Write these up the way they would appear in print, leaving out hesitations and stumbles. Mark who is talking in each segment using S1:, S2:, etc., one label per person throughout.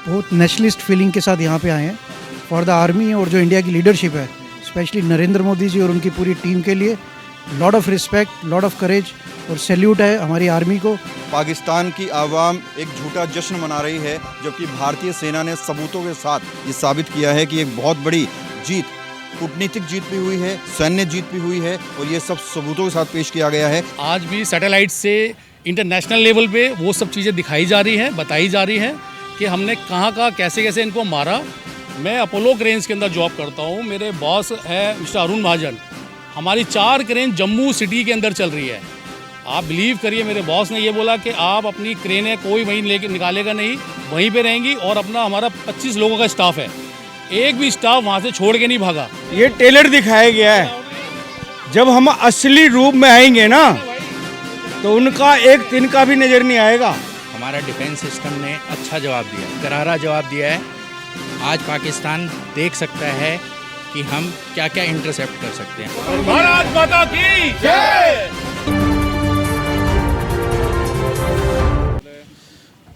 S1: बहुत nationalist feeling के साथ यहाँ पे आए हैं फॉर द आर्मी और जो इंडिया की लीडरशिप है, स्पेशली नरेंद्र मोदी जी और उनकी पूरी टीम के लिए lot of respect, lot of courage और सैल्यूट है हमारी आर्मी को।
S2: पाकिस्तान की आवाम एक झूठा जश्न मना रही है, जबकि भारतीय सेना ने सबूतों के साथ ये साबित किया है कि एक बहुत बड़ी जीत, कूटनीतिक जीत भी हुई है, सैन्य जीत भी हुई है और ये सब सबूतों के साथ पेश किया गया है।
S3: आज भी सैटेलाइट से इंटरनेशनल लेवल पे वो सब चीज़ें दिखाई जा रही हैं, बताई जा रही हैं कि हमने कहाँ कैसे कैसे इनको मारा। मैं अपोलो क्रेन्स के अंदर जॉब करता हूँ, मेरे बॉस है मिस्टर अरुण महाजन। हमारी 4 क्रेन जम्मू सिटी के अंदर चल रही है। आप बिलीव करिए, मेरे बॉस ने ये बोला कि आप अपनी क्रेनें कोई वहीं लेके निकालेगा नहीं, वहीं पे रहेंगी और अपना हमारा 25 लोगों का स्टाफ है, एक भी स्टाफ वहाँ से छोड़ के नहीं भागा।
S4: ये टेलर दिखाया गया है, जब हम असली रूप में आएंगे ना तो उनका एक तिनका भी नज़र नहीं आएगा।
S5: हमारा डिफेंस सिस्टम ने अच्छा जवाब दिया, करारा जवाब दिया है। आज पाकिस्तान देख सकता है कि हम क्या क्या इंटरसेप्ट कर सकते हैं।
S3: भारत माता की जय।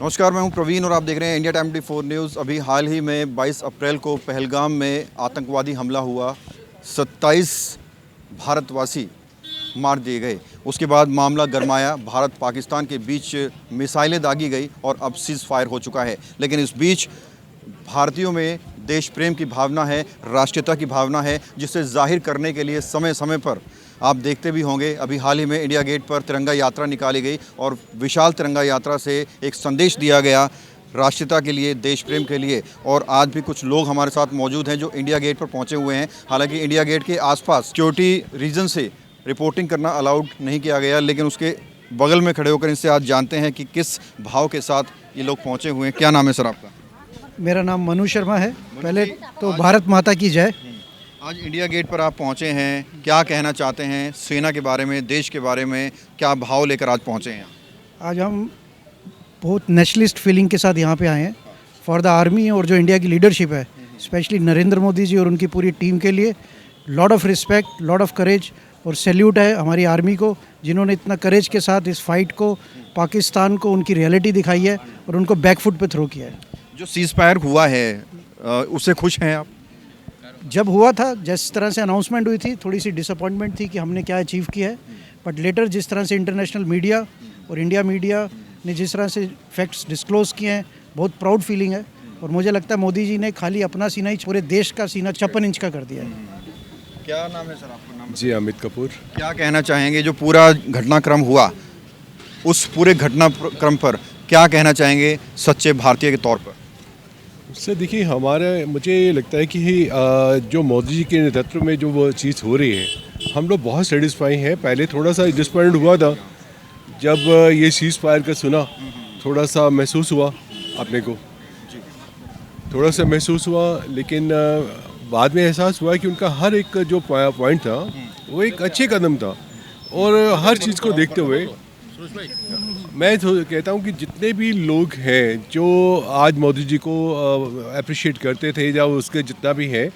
S2: नमस्कार, मैं हूं प्रवीण और आप देख रहे हैं इंडिया टाइम 24 न्यूज़। अभी हाल ही में 22 अप्रैल को पहलगाम में आतंकवादी हमला हुआ, 27 भारतवासी मार दिए गए। उसके बाद मामला गरमाया, भारत पाकिस्तान के बीच मिसाइलें दागी गई और अब सीज़ फायर हो चुका है। लेकिन इस बीच भारतीयों में देश प्रेम की भावना है, राष्ट्रीयता की भावना है, जिसे जाहिर करने के लिए समय समय पर आप देखते भी होंगे, अभी हाल ही में इंडिया गेट पर तिरंगा यात्रा निकाली गई और विशाल तिरंगा यात्रा से एक संदेश दिया गया राष्ट्रीयता के लिए, देश प्रेम के लिए। और आज भी कुछ लोग हमारे साथ मौजूद हैं जो इंडिया गेट पर पहुंचे हुए हैं। हालांकि इंडिया गेट के आसपास सिक्योरिटी रीजन से रिपोर्टिंग करना अलाउड नहीं किया गया, लेकिन उसके बगल में खड़े होकर इनसे आज जानते हैं कि किस भाव के साथ ये लोग पहुँचे हुए हैं। क्या नाम है सर आपका?
S1: मेरा नाम मनु शर्मा है। पहले तो भारत माता की जय।
S2: आज इंडिया गेट पर आप पहुंचे हैं, क्या कहना चाहते हैं सेना के बारे में, देश के बारे में, क्या भाव लेकर आज पहुंचे हैं?
S1: आज हम बहुत नेशनलिस्ट फीलिंग के साथ यहाँ पे आए हैं फॉर द आर्मी और जो इंडिया की लीडरशिप है, स्पेशली नरेंद्र मोदी जी और उनकी पूरी टीम के लिए lot of respect, lot of courage और सैल्यूट है हमारी आर्मी को, जिन्होंने इतना करेज के साथ इस फाइट को, पाकिस्तान को उनकी रियलिटी दिखाई है और उनको बैकफुट पे थ्रो किया है।
S2: जो सीज़ फायर हुआ है उससे खुश हैं आप?
S1: जब हुआ था, जिस तरह से अनाउंसमेंट हुई थी, थोड़ी सी डिसअपॉइंटमेंट थी कि हमने क्या अचीव किया है, बट लेटर जिस तरह से इंटरनेशनल मीडिया और इंडिया मीडिया ने जिस तरह से फैक्ट्स डिस्क्लोज किए हैं, बहुत प्राउड फीलिंग है। और मुझे लगता है मोदी जी ने खाली अपना सीना ही, पूरे देश का सीना 56 इंच का कर दिया है।
S2: क्या नाम है सर आपका? नाम
S6: जी अमित कपूर।
S2: क्या कहना चाहेंगे जो पूरा घटनाक्रम हुआ, उस पूरे घटनाक्रम पर क्या कहना चाहेंगे सच्चे भारतीय के तौर पर?
S6: उससे देखिए, मुझे ये लगता है कि जो मोदी जी के नेतृत्व में जो वो चीज़ हो रही है, हम लोग बहुत सेटिस्फाई हैं। पहले थोड़ा सा डिसपॉइंट हुआ था जब ये सीज़ फायर का सुना, थोड़ा सा महसूस हुआ अपने को, थोड़ा सा महसूस हुआ, लेकिन बाद में एहसास हुआ कि उनका हर एक जो पॉइंट था वो एक अच्छे कदम था। और हर चीज़ को देखते हुए मैं कहता हूँ कि जितने भी लोग हैं जो आज मोदी जी को अप्रिशिएट करते थे या उसके जितना भी है,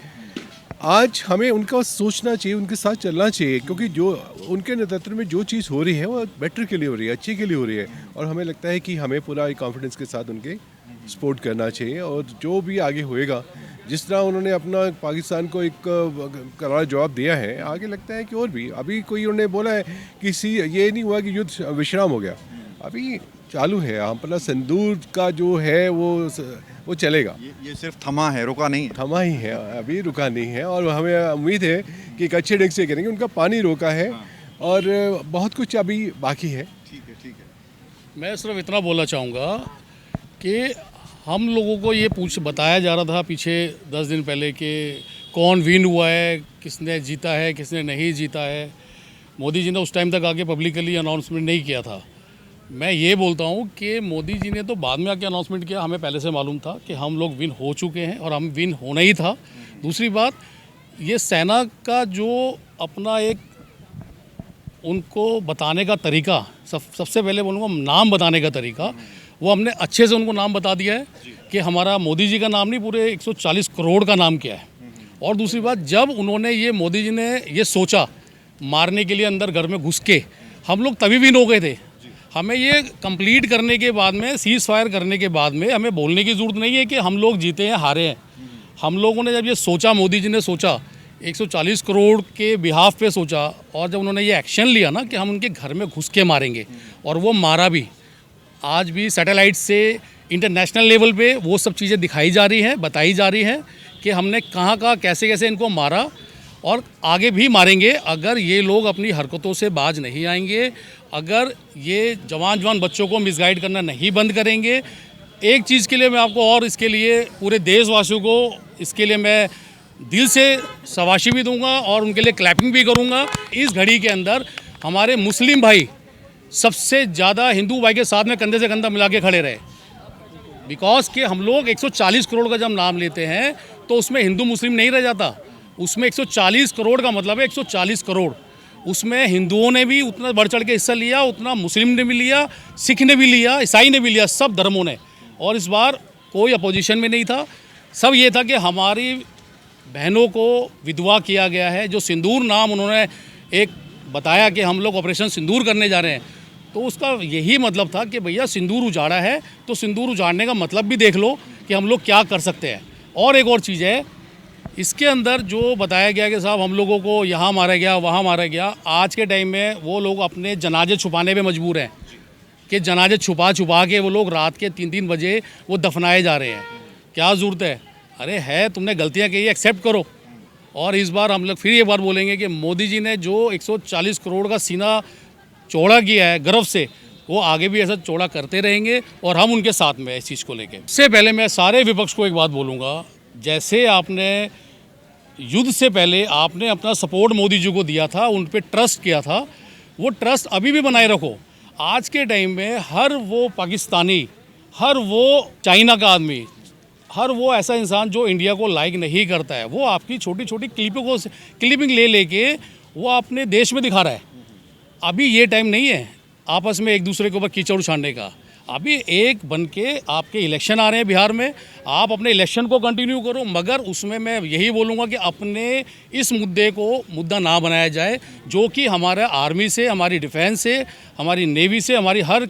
S6: आज हमें उनका सोचना चाहिए, उनके साथ चलना चाहिए, क्योंकि जो उनके नेतृत्व में जो चीज़ हो रही है वो बेटर के लिए हो रही है, अच्छे के लिए हो रही है। और हमें लगता है कि हमें पूरा कॉन्फिडेंस के साथ उनके सपोर्ट करना चाहिए। और जो भी आगे होएगा, जिस तरह उन्होंने अपना पाकिस्तान को एक करारा जवाब दिया है, आगे लगता है कि और भी अभी कोई उन्होंने बोला है कि ये नहीं हुआ कि युद्ध विश्राम हो गया, अभी चालू है। अपना सिंदूर का जो है वो चलेगा।
S2: ये सिर्फ थमा है, रुका नहीं है।
S6: थमा ही है, अभी रुका नहीं है। और हमें उम्मीद है कि एक अच्छे ढंग से करेंगे। उनका पानी रोका है और बहुत कुछ अभी बाकी है।
S2: ठीक है।
S3: मैं सिर्फ इतना बोलना चाहूँगा कि हम लोगों को ये बताया जा रहा था पीछे 10 दिन पहले कि कौन विन हुआ है, किसने जीता है, किसने नहीं जीता है। मोदी जी ने उस टाइम तक आके पब्लिकली अनाउंसमेंट नहीं किया था। मैं ये बोलता हूँ कि मोदी जी ने तो बाद में आके अनाउंसमेंट किया, हमें पहले से मालूम था कि हम लोग विन हो चुके हैं और हम विन होना ही था। दूसरी बात, ये सेना का जो अपना एक उनको बताने का तरीका, सबसे पहले बोलूँगा नाम बताने का तरीका, वो हमने अच्छे से उनको नाम बता दिया है कि हमारा मोदी जी का नाम नहीं, पूरे 140 करोड़ का नाम क्या है। और दूसरी बात, जब उन्होंने मोदी जी ने ये सोचा मारने के लिए अंदर घर में घुस के, हम लोग तभी विन हो गए थे। हमें ये कंप्लीट करने के बाद में, सीज फायर करने के बाद में हमें बोलने की ज़रूरत नहीं है कि हम लोग जीते हैं, हारे हैं। हम लोगों ने जब ये सोचा, मोदी जी ने सोचा, 140 करोड़ के बिहाफ पे सोचा, और जब उन्होंने ये एक्शन लिया ना कि हम उनके घर में घुस के मारेंगे, और वो मारा भी। आज भी सैटेलाइट से इंटरनेशनल लेवल पे वो सब चीज़ें दिखाई जा रही हैं, बताई जा रही हैं कि हमने कहाँ कहाँ कैसे कैसे इनको मारा, और आगे भी मारेंगे अगर ये लोग अपनी हरकतों से बाज नहीं आएंगे, अगर ये जवान बच्चों को मिसगाइड करना नहीं बंद करेंगे। एक चीज़ के लिए मैं आपको, और इसके लिए पूरे देशवासियों को, इसके लिए मैं दिल से शाबाशी भी दूंगा और उनके लिए क्लैपिंग भी करूंगा। इस घड़ी के अंदर हमारे मुस्लिम भाई सबसे ज़्यादा हिंदू भाई के साथ में कंधे से कंधा मिला के खड़े रहे, बिकॉज कि हम लोग 140 करोड़ का जब नाम लेते हैं तो उसमें हिंदू मुस्लिम नहीं रह जाता, उसमें 140 करोड़ का मतलब है 140 करोड़। उसमें हिंदुओं ने भी उतना बढ़ चढ़ के हिस्सा लिया, उतना मुस्लिम ने भी लिया, सिख ने भी लिया, ईसाई ने भी लिया, सब धर्मों ने। और इस बार कोई अपोजिशन में नहीं था, सब ये था कि हमारी बहनों को विधवा किया गया है। जो सिंदूर नाम उन्होंने एक बताया कि हम लोग ऑपरेशन सिंदूर करने जा रहे हैं, तो उसका यही मतलब था कि भैया सिंदूर उजाड़ा है तो सिंदूर उजाड़ने का मतलब भी देख लो कि हम लोग क्या कर सकते हैं। और एक और चीज़ है इसके अंदर, जो बताया गया कि साहब हम लोगों को यहाँ मारा गया, वहाँ मारा गया, आज के टाइम में वो लोग अपने जनाजे छुपाने पे मजबूर हैं कि जनाजे छुपा के वो लोग रात के 3-3 बजे वो दफनाए जा रहे हैं। क्या ज़रूरत है? अरे है, तुमने गलतियाँ की, एक्सेप्ट करो। और इस बार हम लोग फिर ये बार बोलेंगे कि मोदी जी ने जो 140 करोड़ का सीना चौड़ा किया है गर्व से, वो आगे भी ऐसा चौड़ा करते रहेंगे और हम उनके साथ में इस चीज़ को लेके। इससे पहले मैं सारे विपक्ष को एक बात बोलूँगा, जैसे आपने युद्ध से पहले आपने अपना सपोर्ट मोदी जी को दिया था, उन पे ट्रस्ट किया था, वो ट्रस्ट अभी भी बनाए रखो। आज के टाइम में हर वो पाकिस्तानी, हर वो चाइना का आदमी, हर वो ऐसा इंसान जो इंडिया को लाइक नहीं करता है, वो आपकी छोटी छोटी क्लिपिंग ले लेके वो अपने देश में दिखा रहा है। अभी ये टाइम नहीं है आपस में एक दूसरे के ऊपर कीचड़ उछालने का। अभी एक बन के आपके इलेक्शन आ रहे हैं बिहार में, आप अपने इलेक्शन को कंटिन्यू करो, मगर उसमें मैं यही बोलूँगा कि अपने इस मुद्दे को मुद्दा ना बनाया जाए, जो कि हमारे आर्मी से, हमारी डिफेंस से, हमारी नेवी से, हमारी हर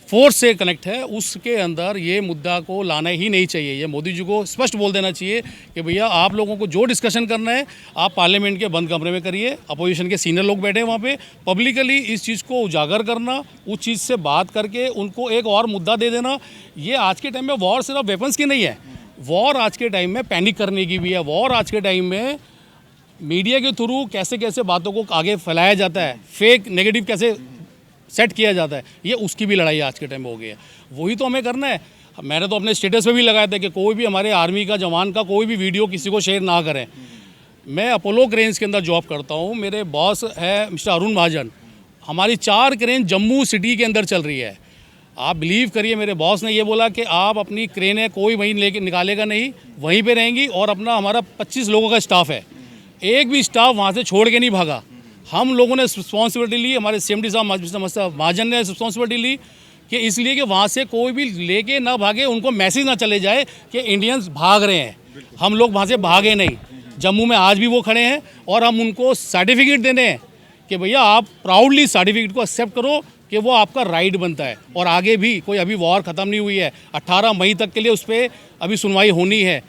S3: फोर्स से कनेक्ट है। उसके अंदर ये मुद्दा को लाना ही नहीं चाहिए। ये मोदी जी को स्पष्ट बोल देना चाहिए कि भैया आप लोगों को जो डिस्कशन करना है आप पार्लियामेंट के बंद कमरे में करिए, अपोजिशन के सीनियर लोग बैठे हैं वहाँ पे, पब्लिकली इस चीज़ को उजागर करना, उस चीज़ से बात करके उनको एक और मुद्दा दे देना। ये आज के टाइम में वॉर सिर्फ वेपन्स की नहीं है, वॉर आज के टाइम में पैनिक करने की भी है। वॉर आज के टाइम में मीडिया के थ्रू कैसे कैसे बातों को आगे फैलाया जाता है, फेक नेगेटिव कैसे सेट किया जाता है, ये उसकी भी लड़ाई आज के टाइम में हो गई है। वही तो हमें करना है। मैंने तो अपने स्टेटस पे भी लगाया था कि कोई भी हमारे आर्मी का जवान का कोई भी वीडियो किसी को शेयर ना करें। मैं अपोलो क्रेन्स के अंदर जॉब करता हूँ, मेरे बॉस है मिस्टर अरुण महाजन, हमारी 4 क्रेन जम्मू सिटी के अंदर चल रही है। आप बिलीव करिए, मेरे बॉस ने ये बोला कि आप अपनी क्रेनें कोई वहीं लेके निकालेगा नहीं, वहीं पर रहेंगी, और अपना हमारा 25 लोगों का स्टाफ है, एक भी स्टाफ वहाँ से छोड़ के नहीं भागा। हम लोगों ने रिस्पॉन्सिबिलिटी ली, हमारे CMD साहब महाजन ने रिस्पॉन्सिबिलिटी ली कि इसलिए कि वहाँ से कोई भी लेके ना भागे, उनको मैसेज ना चले जाए कि इंडियंस भाग रहे हैं। हम लोग वहाँ से भागे नहीं, जम्मू में आज भी वो खड़े हैं और हम उनको सर्टिफिकेट देने हैं कि भैया आप प्राउडली सर्टिफिकेट को एक्सेप्ट करो कि वो आपका राइट बनता है। और आगे भी कोई अभी वॉर ख़त्म नहीं हुई है, 18 मई तक के लिए उस पर अभी सुनवाई होनी है।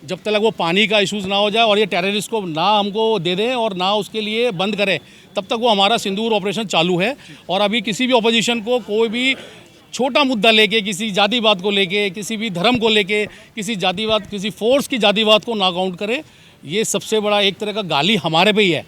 S3: जब तक वो पानी का इशूज़ ना हो जाए और ये टेररिस्ट को ना हमको दे दें और ना उसके लिए बंद करें, तब तक वो हमारा सिंदूर ऑपरेशन चालू है। और अभी किसी भी अपोजिशन को कोई भी छोटा मुद्दा लेके, किसी जातिवाद को लेके, किसी भी धर्म को लेके, किसी जातिवाद, किसी फोर्स की जातिवाद को ना काउंट करे, ये सबसे बड़ा एक तरह का गाली हमारे पे ही है।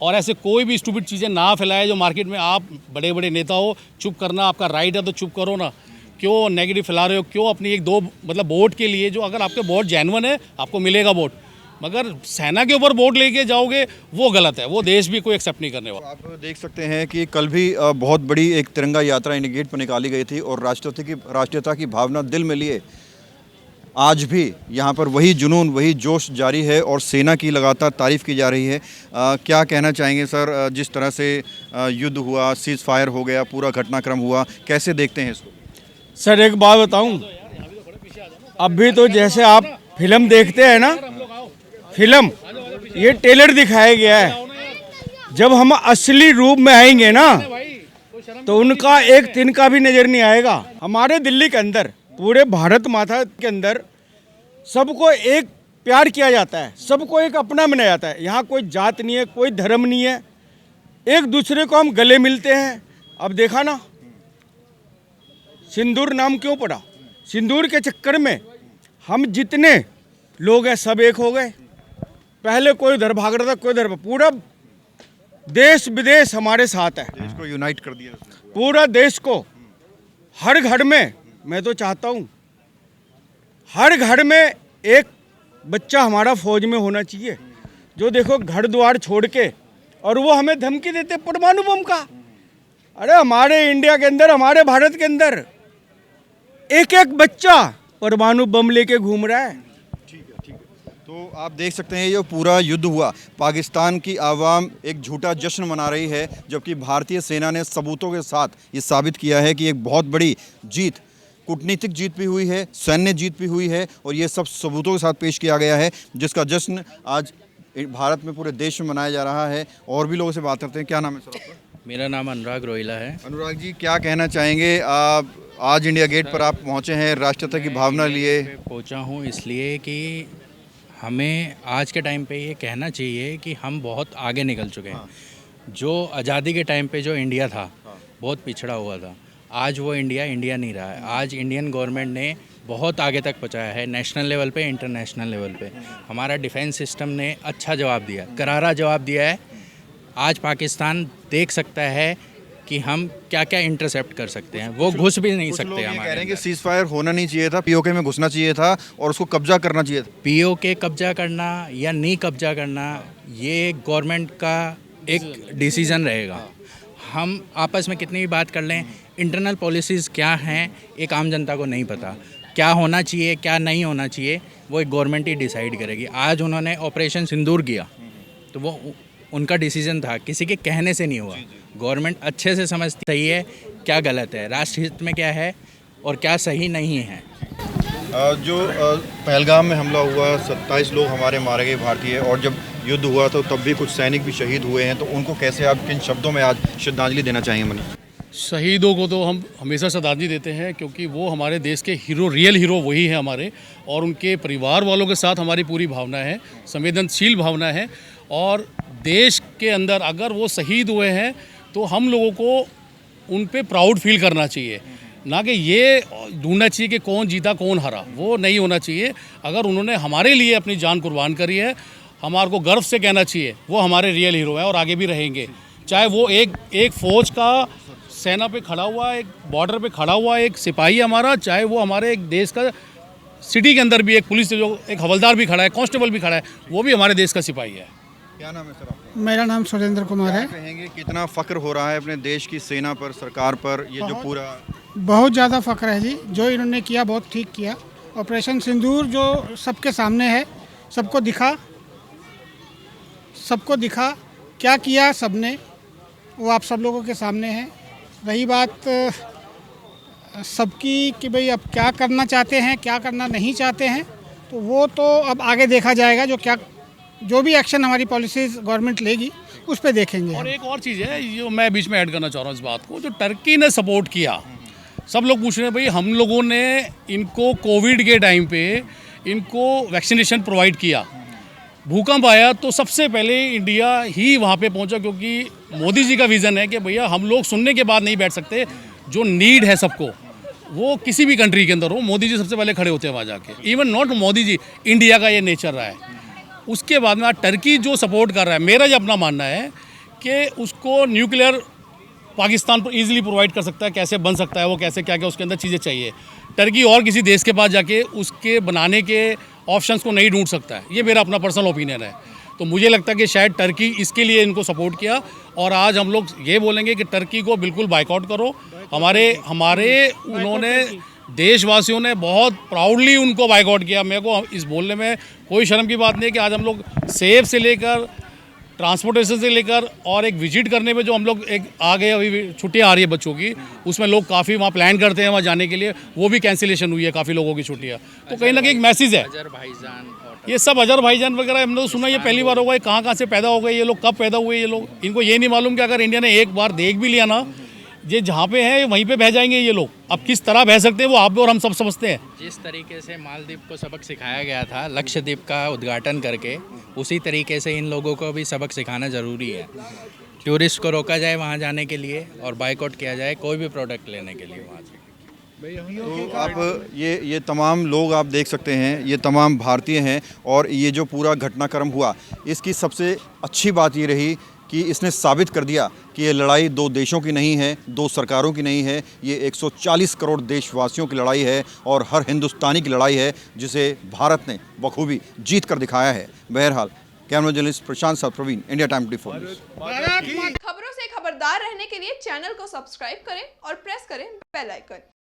S3: और ऐसे कोई भी स्टूपिड चीज़ें ना फैलाए जो मार्केट में। आप बड़े बड़े नेता हो, चुप करना आपका राइट है तो चुप करो ना, क्यों नेगेटिव फैला रहे हो? क्यों अपनी 1-2 मतलब वोट के लिए, जो अगर आपके वोट जेन्युइन है आपको मिलेगा वोट, मगर सेना के ऊपर वोट लेके जाओगे वो गलत है, वो देश भी कोई एक्सेप्ट नहीं करने वाला।
S2: आप देख सकते हैं कि कल भी बहुत बड़ी एक तिरंगा यात्रा इंडिया गेट पर निकाली गई थी और राष्ट्रीयता की भावना दिल में लिए आज भी यहाँ पर वही जुनून, वही जोश जारी है और सेना की लगातार तारीफ़ की जा रही है। क्या कहना चाहेंगे सर, जिस तरह से युद्ध हुआ, सीज फायर हो गया, पूरा घटनाक्रम हुआ, कैसे देखते हैं इसको?
S4: सर एक बात बताऊं, अभी तो जैसे आप फिल्म देखते हैं ना, फिल्म ये ट्रेलर दिखाया गया है। जब हम असली रूप में आएंगे ना तो उनका एक तिनका भी नजर नहीं आएगा। हमारे दिल्ली के अंदर, पूरे भारत माता के अंदर सबको एक प्यार किया जाता है, सबको एक अपना मनाया जाता है। यहाँ कोई जात नहीं है, कोई धर्म नहीं है, एक दूसरे को हम गले मिलते हैं। अब देखा ना, सिंदूर नाम क्यों पड़ा? सिंदूर के चक्कर में हम जितने लोग हैं सब एक हो गए। पहले कोई उधर भाग रहा था, कोई उधर, पूरा देश विदेश हमारे साथ है।
S2: देश को यूनाइट कर दिया उसने।
S4: पूरा देश को, हर घर में, मैं तो चाहता हूँ हर घर में एक बच्चा हमारा फौज में होना चाहिए, जो देखो घर द्वार छोड़ के, और वो हमें धमकी देते परमाणु बम का। अरे हमारे इंडिया के अंदर, हमारे भारत के अंदर एक एक बच्चा परमाणु बम लेके घूम रहा है।
S2: तो आप देख सकते हैं ये पूरा युद्ध हुआ, पाकिस्तान की आवाम एक झूठा जश्न मना रही है, जबकि भारतीय सेना ने सबूतों के साथ ये साबित किया है कि एक बहुत बड़ी जीत, कूटनीतिक जीत भी हुई है, सैन्य जीत भी हुई है, और ये सब सबूतों के साथ पेश किया गया है, जिसका जश्न आज भारत में पूरे देश में मनाया जा रहा है। और भी लोगों से बात करते हैं। क्या नाम है सर आपका?
S5: मेरा नाम अनुराग रोहिला है।
S2: अनुराग जी, क्या कहना चाहेंगे? आप आज इंडिया गेट पर आप पहुंचे हैं, राष्ट्रपिता की भावना लिए।
S5: पहुंचा हूं इसलिए कि हमें आज के टाइम पे ये कहना चाहिए कि हम बहुत आगे निकल चुके हैं। जो आज़ादी के टाइम पे जो इंडिया था बहुत पिछड़ा हुआ था, आज वो इंडिया नहीं रहा है। आज इंडियन गवर्नमेंट ने बहुत आगे तक पहुंचाया है, नेशनल लेवल पे, इंटरनेशनल लेवल पे। हमारा डिफेंस सिस्टम ने अच्छा जवाब दिया, करारा जवाब दिया है। आज पाकिस्तान देख सकता है कि हम क्या क्या इंटरसेप्ट कर सकते हैं, वो घुस भी नहीं
S2: कुछ लोग
S5: सकते
S2: ये
S5: हमारे
S2: कह रहे हैं कि
S5: अंदर।
S2: सीज फायर होना नहीं चाहिए था, पीओके में घुसना चाहिए था और उसको कब्जा करना चाहिए था।
S5: पीओके कब्जा करना या नहीं कब्जा करना, ये गवर्नमेंट का एक डिसीज़न रहेगा। हम आपस में कितनी भी बात कर लें, इंटरनल पॉलिसीज़ क्या हैं एक आम जनता को नहीं पता। क्या होना चाहिए, क्या नहीं होना चाहिए, वो एक गवर्नमेंट ही डिसाइड करेगी। आज उन्होंने ऑपरेशन सिंदूर किया तो वो उनका डिसीजन था, किसी के कहने से नहीं हुआ। गवर्नमेंट अच्छे से समझती सही है क्या गलत है, राष्ट्र हित में क्या है और क्या सही नहीं है।
S2: जो पहलगाम में हमला हुआ, 27 लोग हमारे मारे गए भारतीय, और जब युद्ध हुआ तो तब भी कुछ सैनिक भी शहीद हुए हैं, तो उनको कैसे आप किन शब्दों में आज श्रद्धांजलि देना चाहेंगे? मनीष,
S3: शहीदों को तो हम हमेशा श्रद्धांजलि देते हैं, क्योंकि वो हमारे देश के हीरो, रियल हीरो वही है हमारे, और उनके परिवार वालों के साथ हमारी पूरी भावना है, संवेदनशील भावना है। और देश के अंदर अगर वो शहीद हुए हैं तो हम लोगों को उन पे प्राउड फील करना चाहिए, ना कि ये ढूंढना चाहिए कि कौन जीता कौन हारा, वो नहीं होना चाहिए। अगर उन्होंने हमारे लिए अपनी जान कुर्बान करी है, हमारे को गर्व से कहना चाहिए वो हमारे रियल हीरो हैं और आगे भी रहेंगे। चाहे वो एक फ़ौज का सेना पे खड़ा हुआ, एक बॉर्डर पे खड़ा हुआ एक सिपाही हमारा, चाहे वो हमारे एक देश का सिटी के अंदर भी एक पुलिस जो एक हवलदार भी खड़ा है, कांस्टेबल भी खड़ा है, वो भी हमारे देश का सिपाही है।
S2: क्या नाम है सर आपका?
S7: मेरा नाम सुरेंद्र कुमार है।
S2: कहेंगे कितना फ़ख्र हो रहा है अपने देश की सेना पर, सरकार पर, ये जो पूरा
S7: बहुत ज़्यादा फ़ख्र है जी, जो इन्होंने किया बहुत ठीक किया। ऑपरेशन सिंदूर जो सबके सामने है, सबको दिखा क्या किया सबने, वो आप सब लोगों के सामने है। रही बात सबकी कि भाई अब क्या करना चाहते हैं, क्या करना नहीं चाहते हैं, तो वो तो अब आगे देखा जाएगा। जो भी एक्शन हमारी पॉलिसीज़ गवर्नमेंट लेगी उस पर देखेंगे।
S3: और एक और चीज़ है जो मैं बीच में ऐड करना चाह रहा हूँ इस बात को, जो टर्की ने सपोर्ट किया। सब लोग पूछ रहे हैं भाई, हम लोगों ने इनको कोविड के टाइम पे इनको वैक्सीनेशन प्रोवाइड किया, भूकंप आया तो सबसे पहले इंडिया ही वहाँ पे पहुँचा, क्योंकि मोदी जी का विज़न है कि भैया हम लोग सुनने के बाद नहीं बैठ सकते, जो नीड है सबको, वो किसी भी कंट्री के अंदर हो, मोदी जी सबसे पहले खड़े होते हैं वहाँ जाके। Even not Modi ji, India का ये नेचर रहा है। उसके बाद में आज टर्की जो सपोर्ट कर रहा है, मेरा जो अपना मानना है कि उसको न्यूक्लियर पाकिस्तान पर ईजिली प्रोवाइड कर सकता है, कैसे बन सकता है वो, कैसे क्या क्या उसके अंदर चीज़ें चाहिए। टर्की और किसी देश के पास जाके उसके बनाने के ऑप्शंस को नहीं ढूंढ सकता है, ये मेरा अपना पर्सनल ओपिनियन है। तो मुझे लगता है कि शायद टर्की इसके लिए इनको सपोर्ट किया, और आज हम लोग ये बोलेंगे कि टर्की को बिल्कुल बाइकआउट करो। हमारे उन्होंने देशवासियों ने बहुत प्राउडली उनको बाइकआउट किया। मेरे को इस बोलने में कोई शर्म की बात नहीं है कि आज हम लोग सेफ से लेकर, ट्रांसपोर्टेशन से लेकर, और एक विजिट करने में जो हम लोग एक आ गए, अभी छुट्टियाँ आ रही है बच्चों की, उसमें लोग काफ़ी वहाँ प्लान करते हैं वहाँ जाने के लिए, वो भी कैंसिलेशन हुई है काफ़ी लोगों की छुट्टियाँ। तो कहीं ना कहीं एक मैसेज है, ये सब अजरबैजान वगैरह हमने तो सुना, ये पहली बार होगा, कहाँ से पैदा हो गए ये लोग, कब पैदा हुए ये लोग, इनको ये नहीं मालूम कि अगर इंडिया ने एक बार देख भी लिया ना, ये जहाँ पे है वहीं पे बह जाएंगे ये लोग। अब किस तरह बह सकते हैं वो आप और हम सब समझते हैं।
S5: जिस तरीके से मालदीव को सबक सिखाया गया था लक्षद्वीप का उद्घाटन करके, उसी तरीके से इन लोगों को भी सबक सिखाना ज़रूरी है। टूरिस्ट को रोका जाए वहाँ जाने के लिए और बाइकआउट किया जाए कोई भी प्रोडक्ट लेने के लिए वहाँ से।
S2: तो आप ये तमाम लोग आप देख सकते हैं, ये तमाम भारतीय हैं और ये जो पूरा घटनाक्रम हुआ इसकी सबसे अच्छी बात ये रही कि इसने साबित कर दिया कि ये लड़ाई दो देशों की नहीं है, दो सरकारों की नहीं है, ये 140 करोड़ देशवासियों की लड़ाई है और हर हिंदुस्तानी की लड़ाई है जिसे भारत ने बखूबी जीत कर दिखाया है। बहरहाल कैमरा जर्नलिस्ट प्रशांत साथ प्रवीण, इंडिया टाइम 24 न्यूज़।
S8: खबरों से खबरदार रहने के लिए चैनल को सब्सक्राइब करें और प्रेस करें बेल आइकन।